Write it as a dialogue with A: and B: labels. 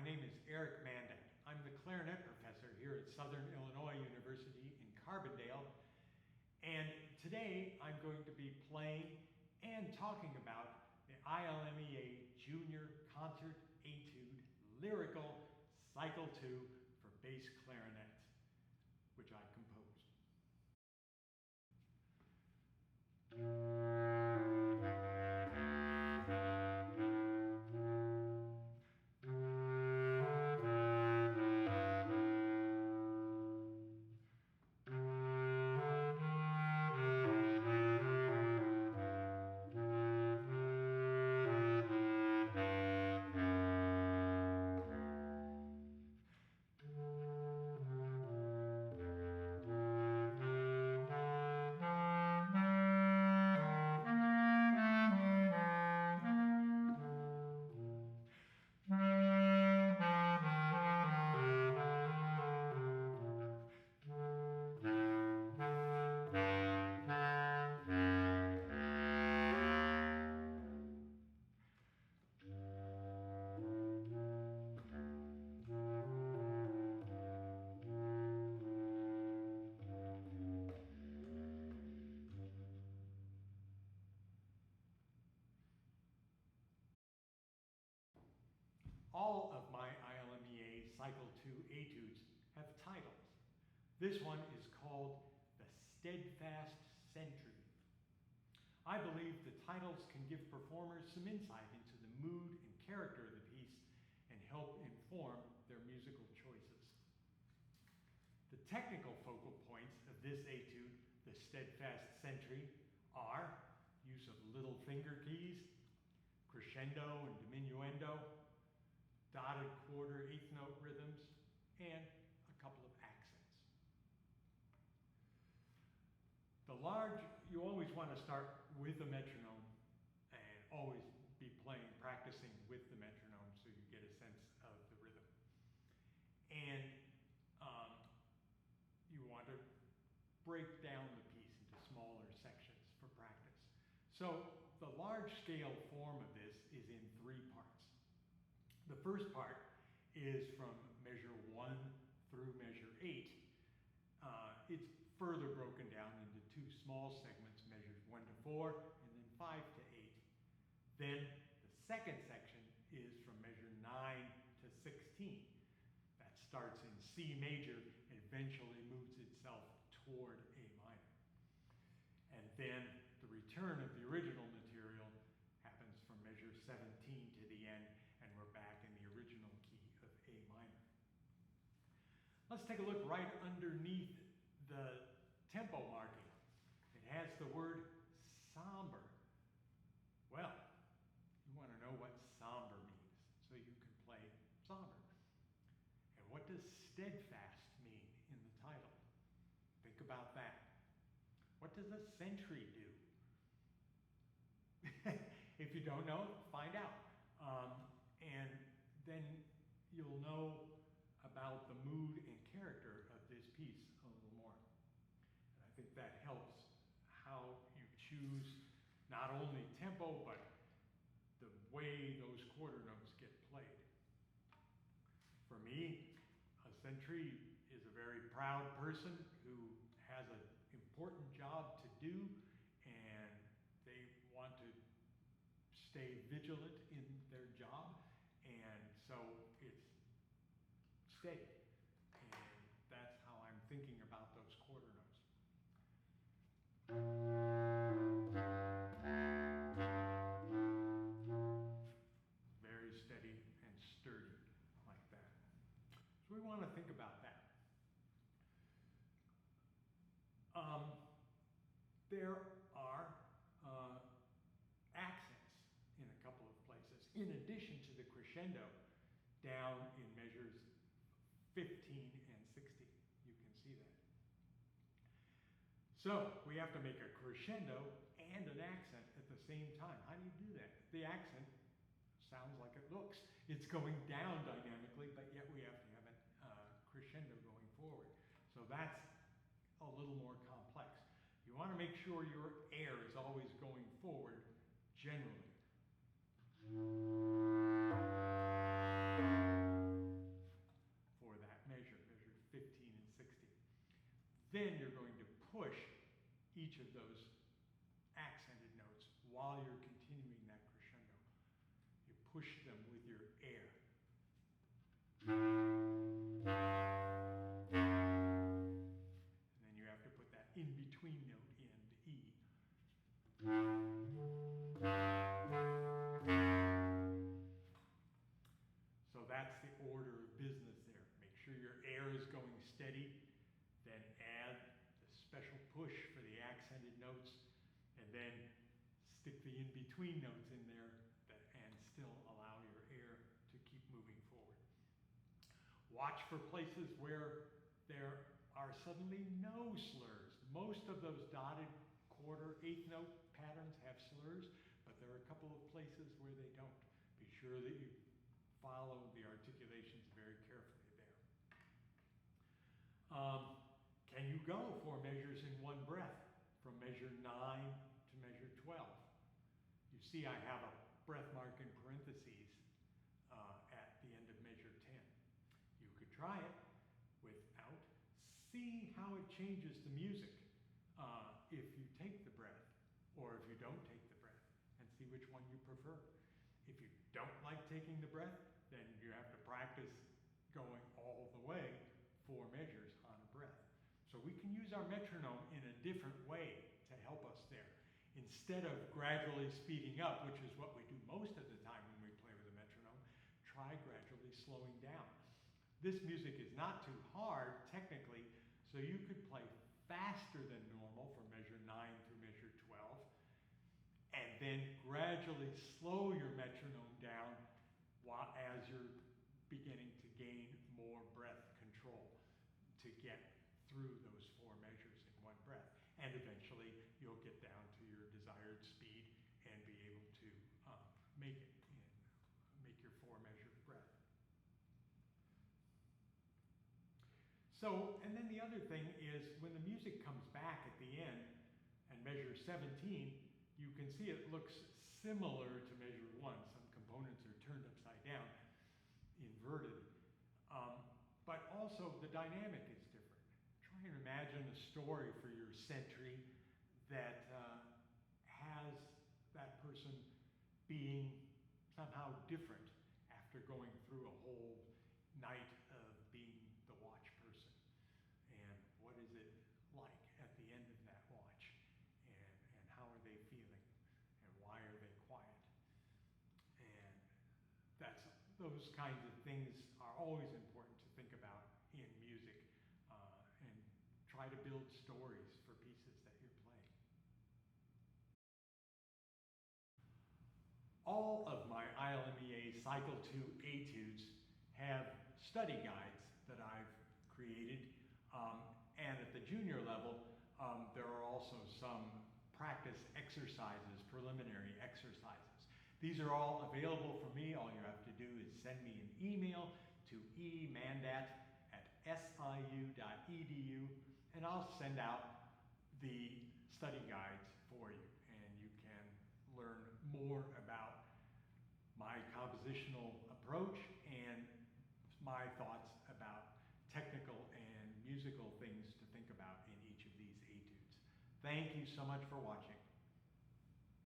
A: my name is Eric Mandat. I'm the clarinet professor here at Southern Illinois University in Carbondale, and today I'm going to be playing and talking about the ILMEA Junior Concert Etude Lyrical Cycle 2 for bass clarinet, which I composed. All of my ILMEA Cycle 2 etudes have titles. This one is called the Steadfast Sentry. I believe the titles can give performers some insight into the mood and character of the piece and help inform their musical choices. The technical focal points of this etude, the Steadfast Sentry, are use of little finger keys, crescendo and diminuendo, dotted quarter eighth note rhythms, and a couple of accents. You always want to start with the metronome and always be practicing with the metronome so you get a sense of the rhythm. And you want to break down the piece into smaller sections for practice. So the large scale form of this is in 3 parts. The first part is from measure 1 through measure 8. It's further broken down into 2 small segments, measures 1 to 4 and then 5 to 8. Then the second section is from measure 9 to 16. That starts in C major and eventually moves itself toward A minor. And then the return of the original material happens from measure 17 to the end, and we're back in the original key of A minor. Let's take a look right underneath the tempo marking. It has the word somber. Well, you want to know what somber means, so you can play somber. And what does steadfast mean in the title? Think about that. What does a sentry do? If you don't know, find out. And then you'll know about the mood and character of this piece a little more. And I think that helps how you choose not only tempo, but the way those quarter notes get played. For me, a sentry is a very proud person who has an important job to do, and they want to stay vigilant in their job, and so it's steady. And that's how I'm thinking about those quarter notes. Very steady and sturdy like that. So we want to think about that. There are accents in a couple of places, in addition to the crescendo down in measures 15 and 16. You can see that. So we have to make a crescendo and an accent at the same time. How do you do that? The accent sounds like it looks. It's going down dynamically, but yet we have to have a crescendo going forward. So that's a little more complex. You want to make sure your air is always going forward generally. push them with your air. And then you have to put that in-between note in the E. So that's the order of business there. Make sure your air is going steady, then add the special push for the accented notes, and then stick the in-between notes in there and still allow your air to keep moving forward. Watch for places where there are suddenly no slurs. Most of those dotted quarter, eighth note patterns have slurs, but there are a couple of places where they don't. Be sure that you follow the articulations very carefully there. Can you go 4 measures in one breath from measure 9 to measure 12? You see I have a breath mark in parentheses at the end of measure 10. You could try it without. See how it changes the music if you take the breath or if you don't take the breath, and see which one you prefer. If you don't like taking the breath, then you have to practice going all the way 4 measures on a breath. So we can use our metronome in a different way to help us there. Instead of gradually speeding up, which is what we do most of the time when we play with a metronome, try gradually slowing down. This music is not too hard technically, so you could play faster than normal from measure 9 through measure 12, and then gradually slow your metronome down as you're beginning to gain more breath control to get through those 4 measures in one breath. And eventually you'll get down to your desired speed and be able to make it make your 4-measure breath. So, and then the other thing is when the music comes back at the end and measure 17, you can see it looks similar to measure 1. Some components are turned upside down, inverted. But also the dynamic is different. Try and imagine a story for your sentry that has that person being somehow different after going through a whole night of being the watch person. And what is it like at the end of that watch? And how are they feeling? And why are they quiet? And those kinds of things are always important to think about in music, and try to build stories for pieces that you're playing. All of my ILMEA Cycle 2 etudes have study guides that I've created, and at the junior level, there are also some practice exercises, preliminary exercises. These are all available for me. All you have to do is send me an email to emandat@siu.edu, and I'll send out the study guides for you, and you can learn more about my compositional approach and my thoughts about technical and musical things to think about in each of these etudes. Thank you so much for watching.